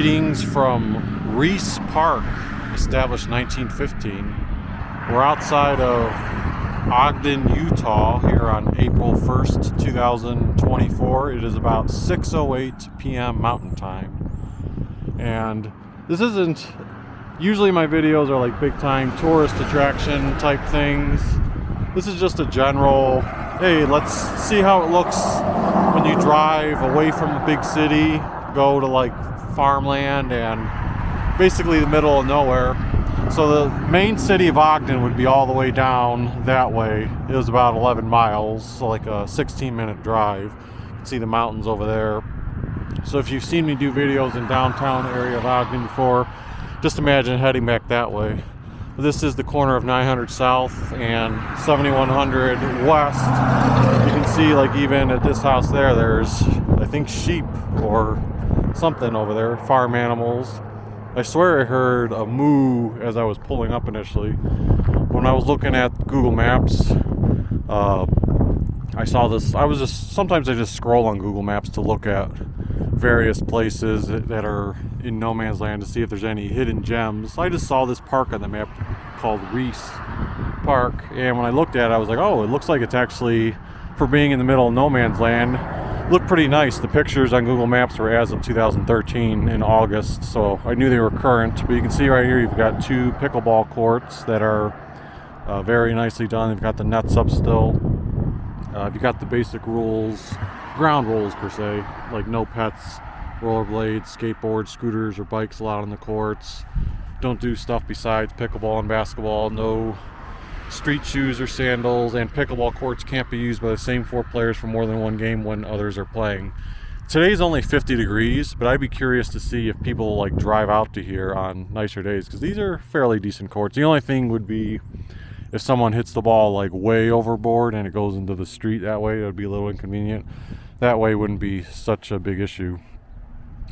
Greetings from Reese Park, established 1915. We're outside of Ogden, Utah, here on April 1st, 2024. It is about 6:08 p.m. Mountain Time. And this isn't, usually my videos are like big time tourist attraction type things. This is just a general, hey, let's see how it looks when you drive away from a big city, go to like farmland and basically the middle of nowhere. So the main city of Ogden would be all the way down that way. It was about 11 miles, so like a 16-minute drive. You can see the mountains over there. So if you've seen me do videos in downtown area of Ogden before, just imagine heading back that way. This is the corner of 900 South and 7100 West. You can see, like, even at this house there's, I think, sheep or something over there, farm animals. I swear I heard a moo as I was pulling up initially. When I was looking at Google Maps, I saw this. Sometimes I just scroll on Google Maps to look at various places that are in no man's land to see if there's any hidden gems. I just saw this park on the map called Reese Park, and when I looked at it, I was like, oh, it looks like it's actually, for being in the middle of no man's land, looked pretty nice. The pictures on Google Maps were as of 2013 in August, so I knew they were current. But you can see right here you've got two pickleball courts that are very nicely done. They've got the nets up still. You've got the basic rules, ground rules per se, like no pets, rollerblades, skateboards, scooters, or bikes allowed on the courts. Don't do stuff besides pickleball and basketball. No street shoes or sandals, and pickleball courts can't be used by the same four players for more than one game when others are playing. Today's only 50 degrees, but I'd be curious to see if people like drive out to here on nicer days, because these are fairly decent courts. The only thing would be if someone hits the ball like way overboard and it goes into the street that way, it would be a little inconvenient. That way wouldn't be such a big issue.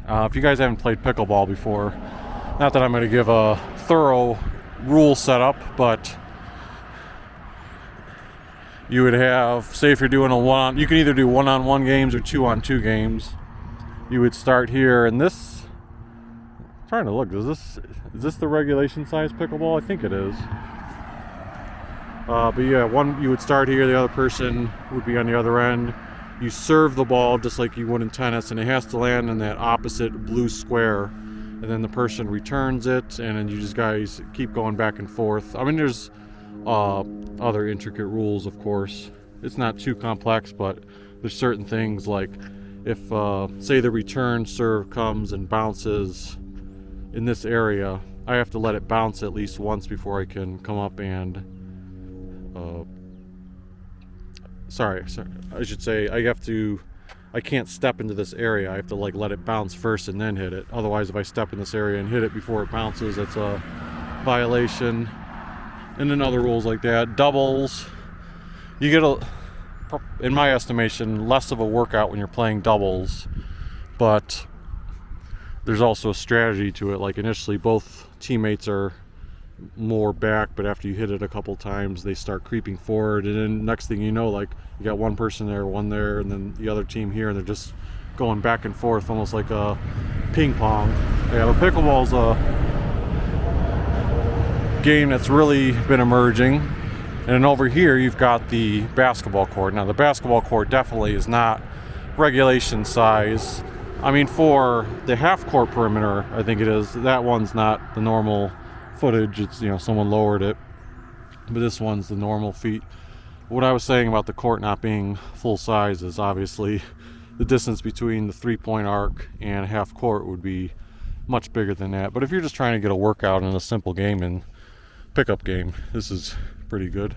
If you guys haven't played pickleball before, not that I'm going to give a thorough rule setup, but you would have, say if you're doing you can either do one-on-one games or two-on-two games. You would start here, and this, I'm trying to look, is this the regulation size pickleball? I think it is. But yeah, you would start here, the other person would be on the other end. You serve the ball just like you would in tennis, and it has to land in that opposite blue square, and then the person returns it, and then you just guys keep going back and forth. I mean, there's other intricate rules, of course. It's not too complex, but there's certain things like if say the return serve comes and bounces in this area, I have to let it bounce at least once before I can come up and I should say I can't step into this area. I have to like let it bounce first and then hit it. Otherwise, if I step in this area and hit it before it bounces, that's a violation. And then other rules like that. Doubles, you get in my estimation, less of a workout when you're playing doubles, but there's also a strategy to it. Like initially both teammates are more back, but after you hit it a couple times, they start creeping forward, and then next thing you know, like you got one person there, one there, and then the other team here, and they're just going back and forth, almost like a ping pong. Yeah, but pickleball's a game that's really been emerging. And then over here you've got the basketball court. Now the basketball court definitely is not regulation size. I mean, for the half court perimeter, I think it is, that one's not the normal footage. It's, you know, someone lowered it, but this one's the normal feet. What I was saying about the court not being full size is obviously the distance between the 3-point arc and half court would be much bigger than that. But if you're just trying to get a workout in a simple game and pickup game, this is pretty good.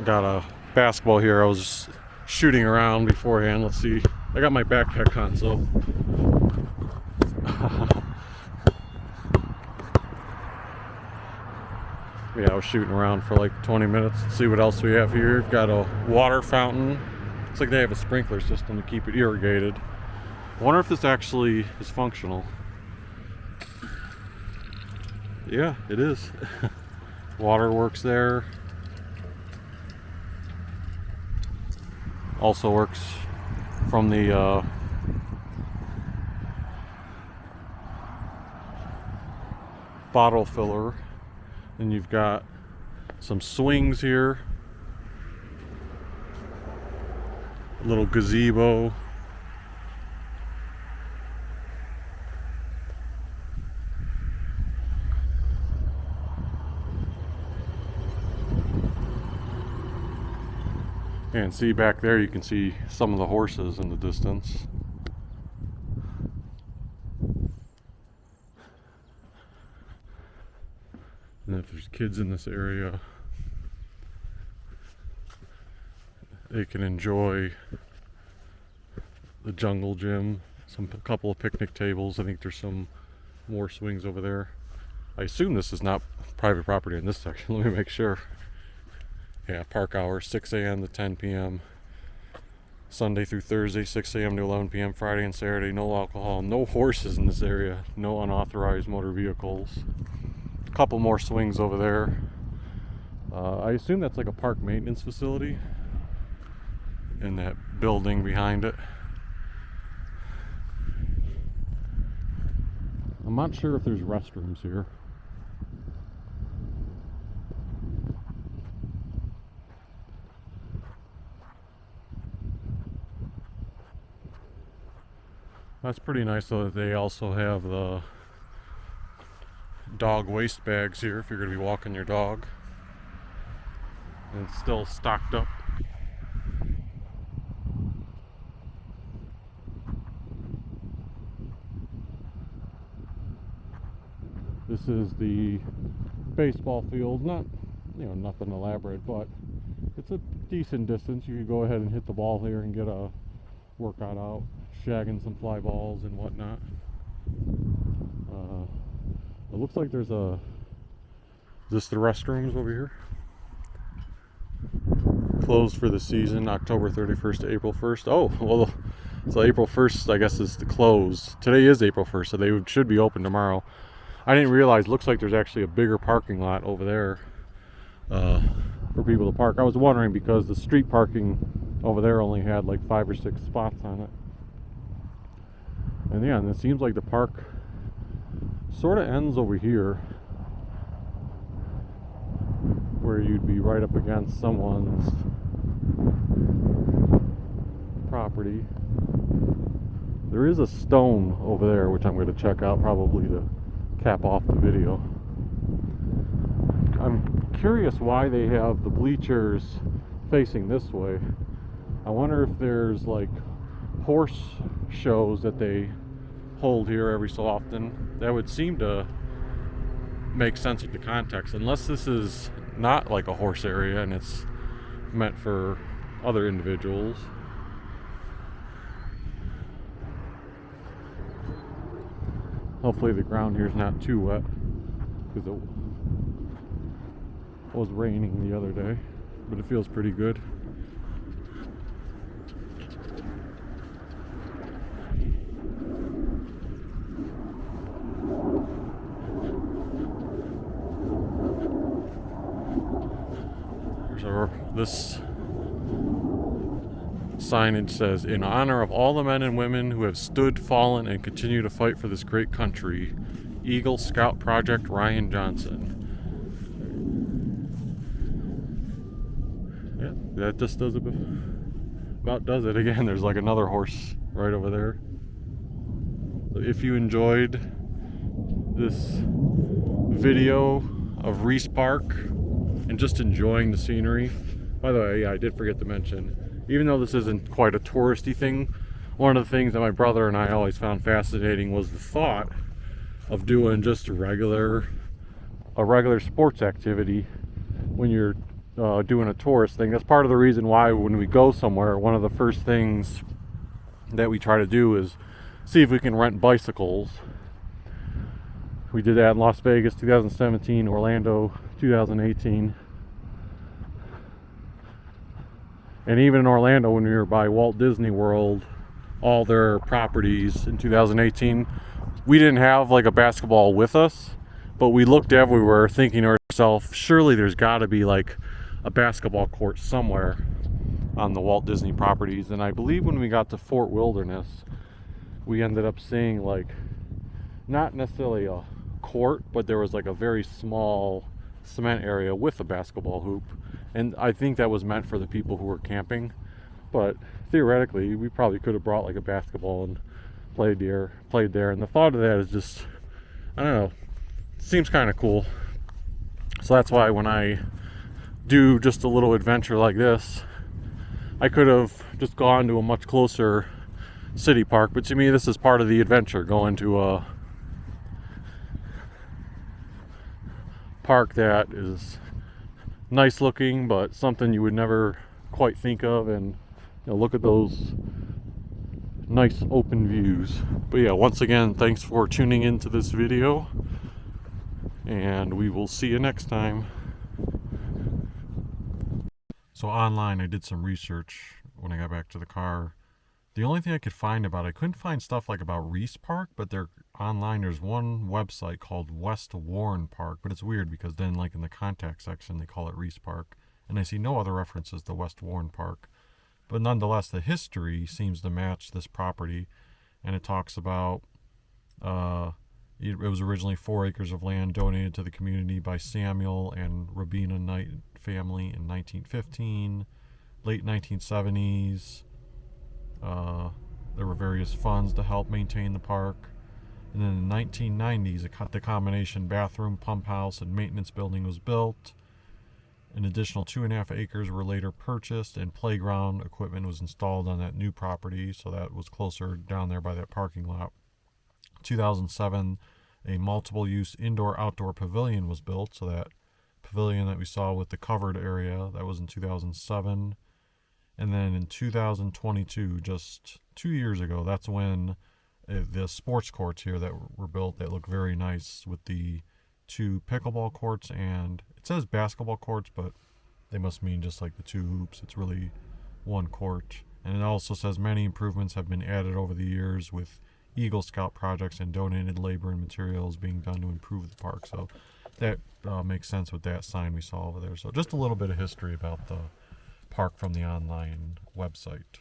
Got a basketball here. I was just shooting around beforehand. Let's see, I got my backpack on, so yeah, I was shooting around for like 20 minutes. Let's see what else we have here. Got a water fountain. Looks like they have a sprinkler system to keep it irrigated. I wonder if this actually is functional. Yeah, it is. Water works there. Also works from the bottle filler. And you've got some swings here, a little gazebo. And see back there, you can see some of the horses in the distance. And if there's kids in this area, they can enjoy the jungle gym, a couple of picnic tables. I think there's some more swings over there. I assume this is not private property in this section. Let me make sure. Yeah, park hours 6 a.m. to 10 p.m. Sunday through Thursday, 6 a.m. to 11 p.m. Friday and Saturday. No alcohol, no horses in this area, no unauthorized motor vehicles. A couple more swings over there. I assume that's like a park maintenance facility in that building behind it. I'm not sure if there's restrooms here. That's pretty nice though that they also have the dog waste bags here if you're going to be walking your dog. And it's still stocked up. This is the baseball field. Not, nothing elaborate, but it's a decent distance. You could go ahead and hit the ball here and get a workout out, shagging some fly balls and whatnot. It looks like there's is this the restrooms over here? Closed for the season, October 31st to April 1st. Oh, well, so April 1st, I guess, is the close. Today is April 1st, so they should be open tomorrow. I didn't realize, looks like there's actually a bigger parking lot over there for people to park. I was wondering because the street parking over there only had like 5 or 6 spots on it. And yeah, and it seems like the park sort of ends over here, where you'd be right up against someone's property. There is a stone over there, which I'm going to check out probably to cap off the video. I'm curious why they have the bleachers facing this way. I wonder if there's like horse shows that they hold here every so often. That would seem to make sense with the context, unless this is not like a horse area and it's meant for other individuals. Hopefully the ground here is not too wet, because it was raining the other day, but it feels pretty good. This signage says, "In honor of all the men and women who have stood, fallen, and continue to fight for this great country, Eagle Scout Project Ryan Johnson." Yeah, that just does it. About does it again. There's like another horse right over there. So if you enjoyed this video of Reese Park and just enjoying the scenery. By the way, yeah, I did forget to mention, even though this isn't quite a touristy thing, one of the things that my brother and I always found fascinating was the thought of doing just a regular sports activity when you're doing a tourist thing. That's part of the reason why when we go somewhere, one of the first things that we try to do is see if we can rent bicycles. We did that in Las Vegas 2017, Orlando 2018. And even in Orlando, when we were by Walt Disney World, all their properties in 2018, we didn't have like a basketball with us, but we looked everywhere thinking to ourselves, surely there's got to be like a basketball court somewhere on the Walt Disney properties. And I believe when we got to Fort Wilderness, we ended up seeing like not necessarily a court, but there was like a very small cement area with a basketball hoop. And I think that was meant for the people who were camping. But theoretically, we probably could have brought like a basketball and played there. And the thought of that is just, I don't know, seems kind of cool. So that's why when I do just a little adventure like this, I could have just gone to a much closer city park, but to me this is part of the adventure, going to a park that is nice looking but something you would never quite think of, and look at those nice open views. But yeah, once again, thanks for tuning into this video, and we will see you next time. So online I did some research when I got back to the car. The only thing I could find about it, I couldn't find stuff like about Reese Park, but online there's one website called West Warren Park, but it's weird because then like in the contact section they call it Reese Park, and I see no other references to West Warren Park. But nonetheless, the history seems to match this property, and it talks about it was originally 4 acres of land donated to the community by Samuel and Robina Knight family in 1915. Late 1970s, there were various funds to help maintain the park. And then in the 1990s, the combination bathroom, pump house, and maintenance building was built. An additional 2.5 acres were later purchased, and playground equipment was installed on that new property, so that was closer down there by that parking lot. 2007, a multiple-use indoor-outdoor pavilion was built, so that pavilion that we saw with the covered area, that was in 2007. And then in 2022, just 2 years ago, that's when the sports courts here that were built that look very nice with the 2 pickleball courts, and it says basketball courts, but they must mean just like the 2 hoops. It's really 1 court. And it also says many improvements have been added over the years with Eagle Scout projects and donated labor and materials being done to improve the park. So that makes sense with that sign we saw over there. So just a little bit of history about the park from the online website.